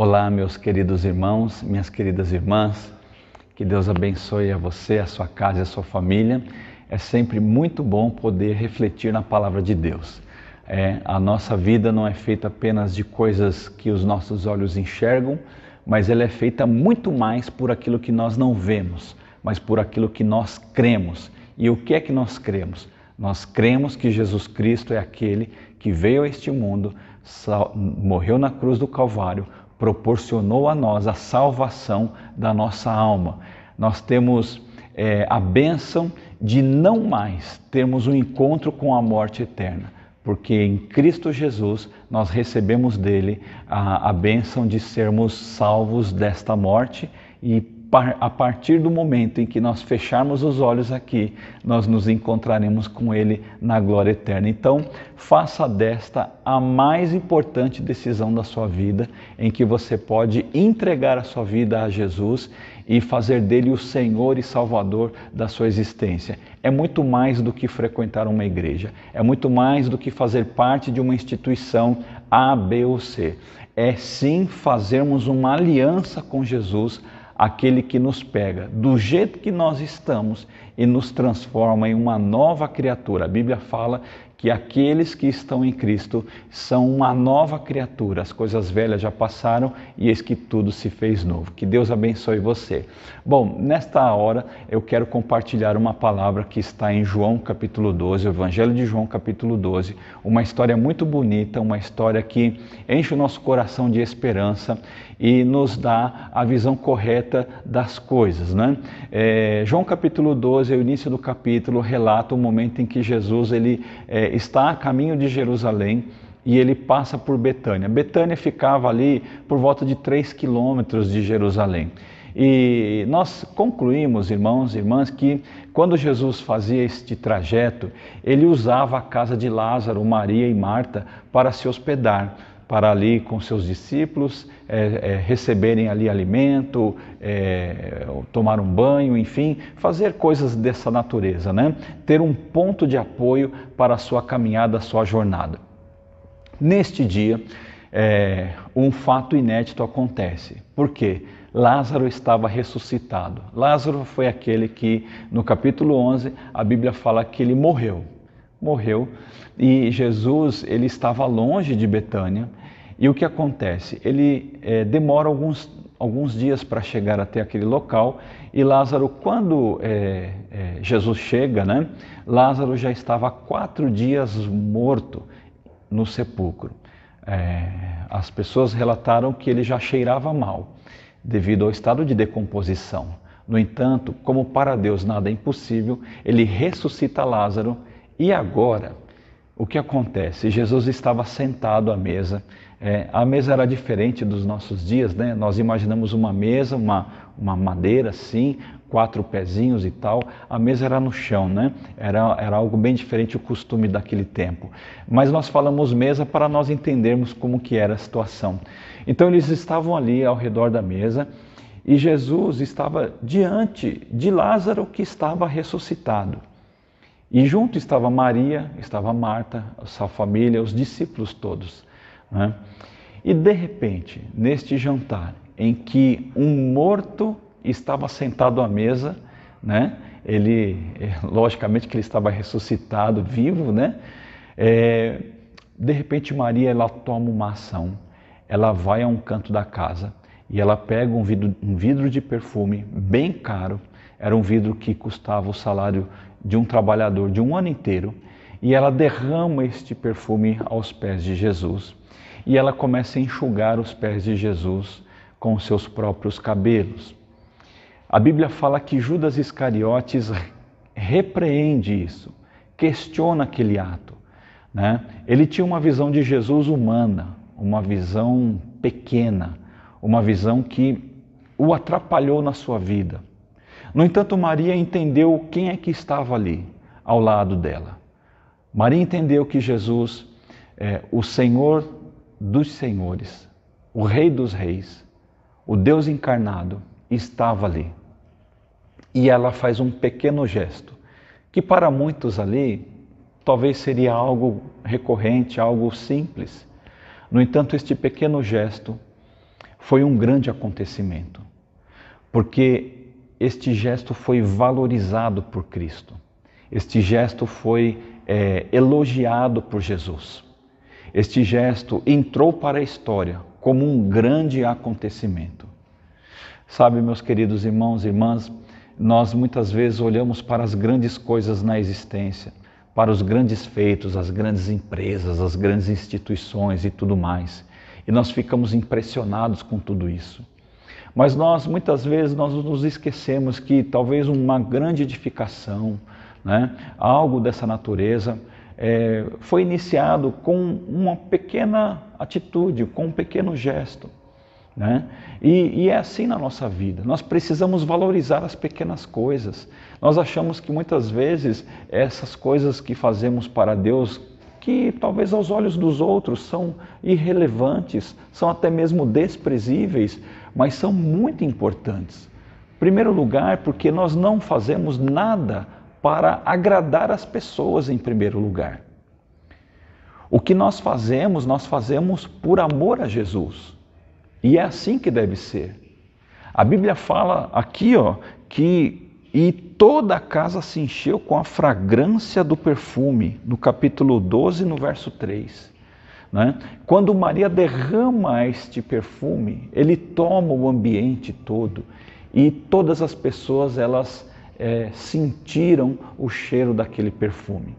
Olá, meus queridos irmãos, minhas queridas irmãs, que Deus abençoe a você, a sua casa e a sua família. É sempre muito bom poder refletir na palavra de Deus. A nossa vida não é feita apenas de coisas que os nossos olhos enxergam, mas ela é feita muito mais por aquilo que nós não vemos, mas por aquilo que nós cremos. E o que é que nós cremos? Nós cremos que Jesus Cristo é aquele que veio a este mundo, morreu na cruz do Calvário, proporcionou a nós a salvação da nossa alma. Nós temos a bênção de não mais termos um encontro com a morte eterna, porque em Cristo Jesus nós recebemos dele a bênção de sermos salvos desta morte e a partir do momento em que nós fecharmos os olhos aqui, nós nos encontraremos com Ele na glória eterna. Então, faça desta a mais importante decisão da sua vida, em que você pode entregar a sua vida a Jesus e fazer dele o Senhor e Salvador da sua existência. É muito mais do que frequentar uma igreja, é muito mais do que fazer parte de uma instituição A, B ou C. É sim fazermos uma aliança com Jesus, aquele que nos pega do jeito que nós estamos e nos transforma em uma nova criatura. A Bíblia fala que aqueles que estão em Cristo são uma nova criatura. As coisas velhas já passaram e eis que tudo se fez novo. Que Deus abençoe você. Bom, nesta hora eu quero compartilhar uma palavra que está em João capítulo 12, o Evangelho de João capítulo 12, uma história muito bonita, uma história que enche o nosso coração de esperança e nos dá a visão correta das coisas, né? João capítulo 12, o início do capítulo, relata o momento em que Jesus está a caminho de Jerusalém e ele passa por Betânia. Betânia ficava ali por volta de 3 quilômetros de Jerusalém. E nós concluímos, irmãos e irmãs, que quando Jesus fazia este trajeto, ele usava a casa de Lázaro, Maria e Marta para se hospedar, para ali com seus discípulos receberem ali alimento, tomar um banho, enfim, fazer coisas dessa natureza, né? Ter um ponto de apoio para a sua caminhada, a sua jornada. Neste dia, um fato inédito acontece. Por quê? Lázaro estava ressuscitado. Lázaro foi aquele que, no capítulo 11, a Bíblia fala que ele morreu. E Jesus ele estava longe de Betânia. E o que acontece? Ele demora alguns dias para chegar até aquele local e Lázaro, quando Jesus chega, né, Lázaro já estava há 4 dias morto no sepulcro. As pessoas relataram que ele já cheirava mal devido ao estado de decomposição. No entanto, como para Deus nada é impossível, ele ressuscita Lázaro e agora o que acontece? Jesus estava sentado à mesa. A mesa era diferente dos nossos dias, né? Nós imaginamos uma mesa, uma madeira assim, 4 pezinhos e tal. A mesa era no chão, né? Era algo bem diferente o costume daquele tempo. Mas nós falamos mesa para nós entendermos como que era a situação. Então eles estavam ali ao redor da mesa e Jesus estava diante de Lázaro que estava ressuscitado. E junto estava Maria, estava Marta, a sua família, os discípulos todos, né? E de repente, neste jantar, em que um morto estava sentado à mesa, né? Logicamente que ele estava ressuscitado, vivo, né? De repente Maria, ela toma uma ação, ela vai a um canto da casa e ela pega um vidro de perfume bem caro, era um vidro que custava o salário de um trabalhador de um ano inteiro, e ela derrama este perfume aos pés de Jesus. E ela começa a enxugar os pés de Jesus com os seus próprios cabelos. A Bíblia fala que Judas Iscariotes repreende isso, questiona aquele ato, né? Ele tinha uma visão de Jesus humana, uma visão pequena, uma visão que o atrapalhou na sua vida. No entanto, Maria entendeu quem é que estava ali, ao lado dela. Maria entendeu que Jesus, o Senhor dos Senhores, o Rei dos Reis, o Deus encarnado, estava ali. E ela faz um pequeno gesto, que para muitos ali, talvez seria algo recorrente, algo simples. No entanto, este pequeno gesto Foi um grande acontecimento, porque este gesto foi valorizado por Cristo. Este gesto foi elogiado por Jesus. Este gesto entrou para a história como um grande acontecimento. Sabe, meus queridos irmãos e irmãs, nós muitas vezes olhamos para as grandes coisas na existência, para os grandes feitos, as grandes empresas, as grandes instituições e tudo mais. E nós ficamos impressionados com tudo isso. Mas muitas vezes, nós nos esquecemos que talvez uma grande edificação, né, algo dessa natureza, foi iniciado com uma pequena atitude, com um pequeno gesto. Né? E é assim na nossa vida, nós precisamos valorizar as pequenas coisas. Nós achamos que muitas vezes essas coisas que fazemos para Deus, que talvez aos olhos dos outros são irrelevantes, são até mesmo desprezíveis, mas são muito importantes. Em primeiro lugar, porque nós não fazemos nada para agradar as pessoas em primeiro lugar. O que nós fazemos por amor a Jesus. E é assim que deve ser. A Bíblia fala aqui, que e toda a casa se encheu com a fragrância do perfume, no capítulo 12, no verso 3. Né? Quando Maria derrama este perfume, ele toma o ambiente todo e todas as pessoas elas sentiram o cheiro daquele perfume.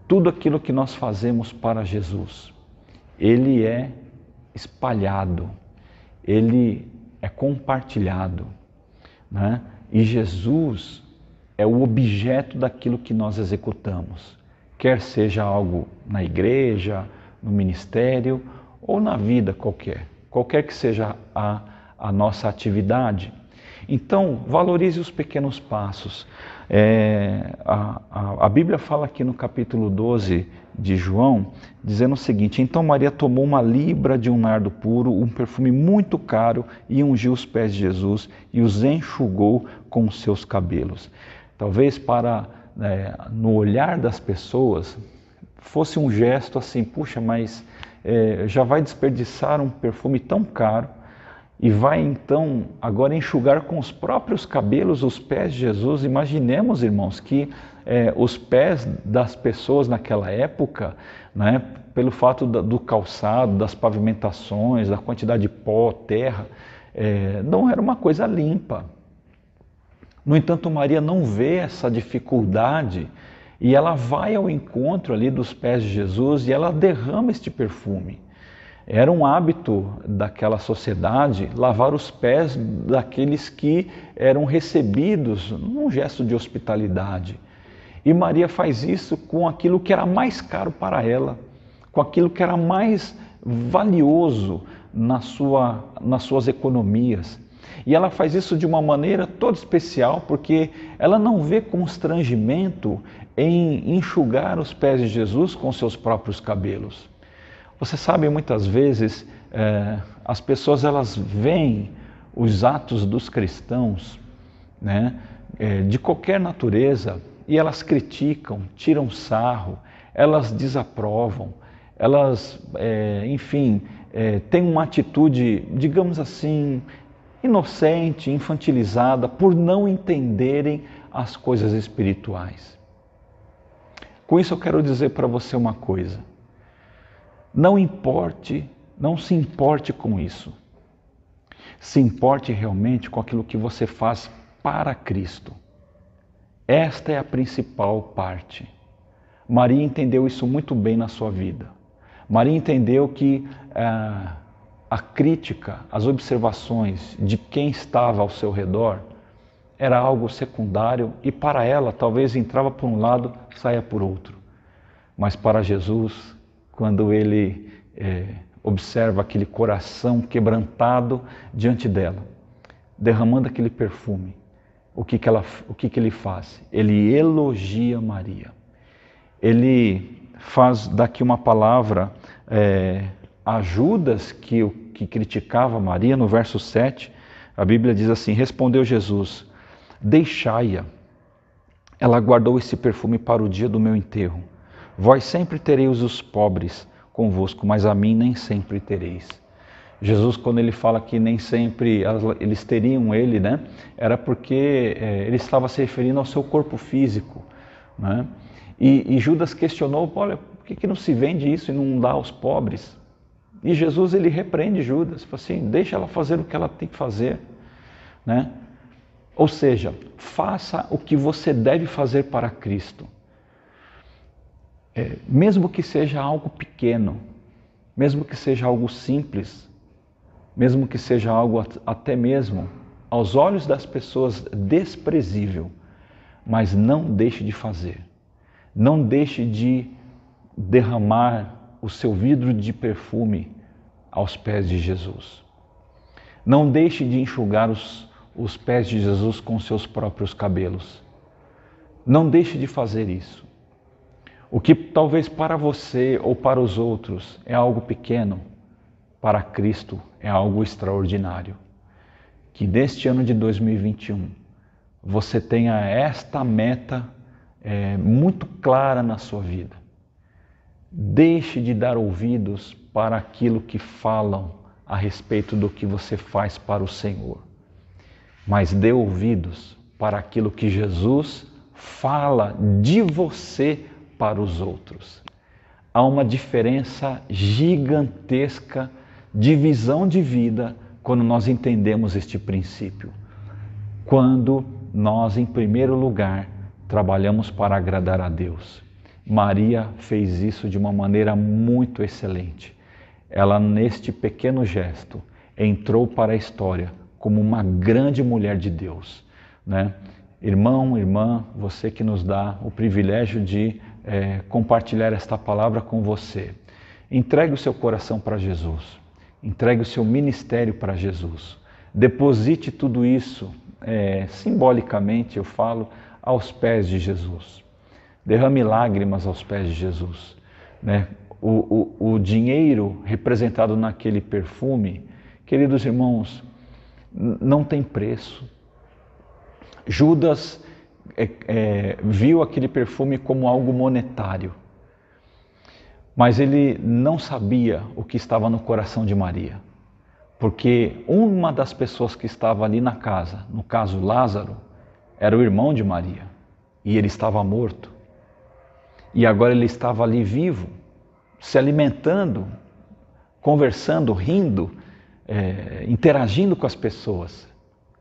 Tudo aquilo que nós fazemos para Jesus, ele é espalhado, ele é compartilhado, né? E Jesus é o objeto daquilo que nós executamos, quer seja algo na igreja, no ministério ou na vida qualquer que seja a nossa atividade. Então, valorize os pequenos passos. A Bíblia fala aqui no capítulo 12 de João, dizendo o seguinte: então Maria tomou uma libra de um nardo puro, um perfume muito caro, e ungiu os pés de Jesus e os enxugou com os seus cabelos. Talvez no olhar das pessoas, fosse um gesto assim, puxa, mas já vai desperdiçar um perfume tão caro, e vai então agora enxugar com os próprios cabelos os pés de Jesus. Imaginemos, irmãos, que os pés das pessoas naquela época, né, pelo fato do calçado, das pavimentações, da quantidade de pó, terra, não era uma coisa limpa. No entanto, Maria não vê essa dificuldade e ela vai ao encontro ali dos pés de Jesus e ela derrama este perfume. Era um hábito daquela sociedade lavar os pés daqueles que eram recebidos num gesto de hospitalidade. E Maria faz isso com aquilo que era mais caro para ela, com aquilo que era mais valioso nas suas economias. E ela faz isso de uma maneira toda especial, porque ela não vê constrangimento em enxugar os pés de Jesus com seus próprios cabelos. Você sabe, muitas vezes as pessoas elas veem os atos dos cristãos, né, de qualquer natureza, e elas criticam, tiram sarro, elas desaprovam, elas, têm uma atitude, digamos assim, inocente, infantilizada, por não entenderem as coisas espirituais. Com isso eu quero dizer para você uma coisa: não se importe com isso. Se importe realmente com aquilo que você faz para Cristo. Esta é a principal parte. Maria entendeu isso muito bem na sua vida. Maria entendeu que a crítica, as observações de quem estava ao seu redor era algo secundário e para ela talvez entrava por um lado, saia por outro. Mas para Jesus, quando ele observa aquele coração quebrantado diante dela, derramando aquele perfume, o que ele faz? Ele elogia Maria. Ele faz daqui uma palavra a Judas, que criticava Maria. No verso 7, a Bíblia diz assim: respondeu Jesus: deixai-a, ela guardou esse perfume para o dia do meu enterro. Vós sempre tereis os pobres convosco, mas a mim nem sempre tereis. Jesus, quando ele fala que nem sempre eles teriam ele, né? Era porque ele estava se referindo ao seu corpo físico, né? E Judas questionou, olha, por que não se vende isso e não dá aos pobres? E Jesus, ele repreende Judas, fala assim, deixa ela fazer o que ela tem que fazer, né? Ou seja, faça o que você deve fazer para Cristo. Mesmo que seja algo pequeno, mesmo que seja algo simples, mesmo que seja algo até mesmo aos olhos das pessoas desprezível, mas não deixe de fazer. Não deixe de derramar o seu vidro de perfume aos pés de Jesus. Não deixe de enxugar os pés de Jesus com seus próprios cabelos. Não deixe de fazer isso. O que talvez para você ou para os outros é algo pequeno, para Cristo é algo extraordinário. Que neste ano de 2021 você tenha esta meta muito clara na sua vida. Deixe de dar ouvidos para aquilo que falam a respeito do que você faz para o Senhor, mas dê ouvidos para aquilo que Jesus fala de você para os outros. Há uma diferença gigantesca de visão de vida quando nós entendemos este princípio. Quando nós, em primeiro lugar, trabalhamos para agradar a Deus. Maria fez isso de uma maneira muito excelente. Ela, neste pequeno gesto, entrou para a história como uma grande mulher de Deus, né? Irmão, irmã, você que nos dá o privilégio de compartilhar esta palavra com você, entregue o seu coração para Jesus, entregue o seu ministério para Jesus, deposite tudo isso, simbolicamente eu falo, aos pés de Jesus. Derrame lágrimas aos pés de Jesus, né? O dinheiro representado naquele perfume, queridos irmãos, não tem preço. Judas viu aquele perfume como algo monetário, mas ele não sabia o que estava no coração de Maria, porque uma das pessoas que estava ali na casa, no caso Lázaro, era o irmão de Maria, e ele estava morto. E agora ele estava ali vivo, se alimentando, conversando, rindo, interagindo com as pessoas.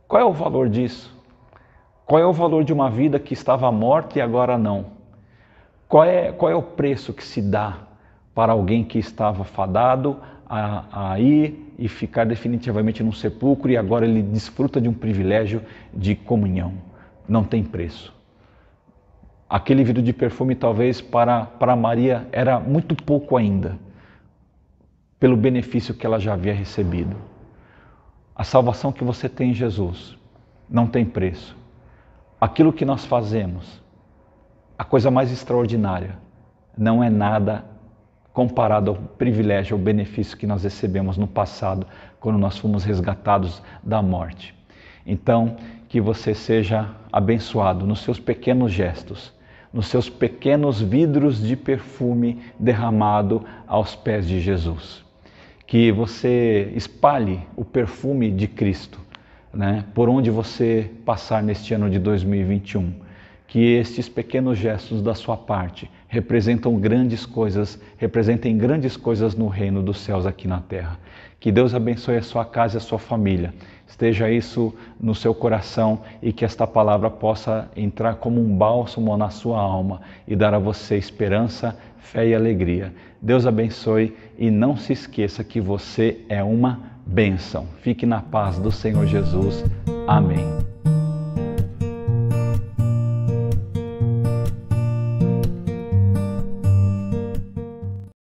Qual é o valor disso? Qual é o valor de uma vida que estava morta e agora não? Qual é o preço que se dá para alguém que estava fadado a ir e ficar definitivamente num sepulcro e agora ele desfruta de um privilégio de comunhão? Não tem preço. Aquele vidro de perfume talvez para Maria era muito pouco ainda, pelo benefício que ela já havia recebido. A salvação que você tem em Jesus não tem preço. Aquilo que nós fazemos, a coisa mais extraordinária, não é nada comparado ao privilégio, ao benefício que nós recebemos no passado, quando nós fomos resgatados da morte. Então, que você seja abençoado nos seus pequenos gestos, nos seus pequenos vidros de perfume derramado aos pés de Jesus. Que você espalhe o perfume de Cristo, né, por onde você passar neste ano de 2021. Que estes pequenos gestos da sua parte representem grandes coisas no reino dos céus aqui na terra. Que Deus abençoe a sua casa e a sua família. Esteja isso no seu coração e que esta palavra possa entrar como um bálsamo na sua alma e dar a você esperança, fé e alegria. Deus abençoe e não se esqueça que você é uma bênção. Fique na paz do Senhor Jesus. Amém.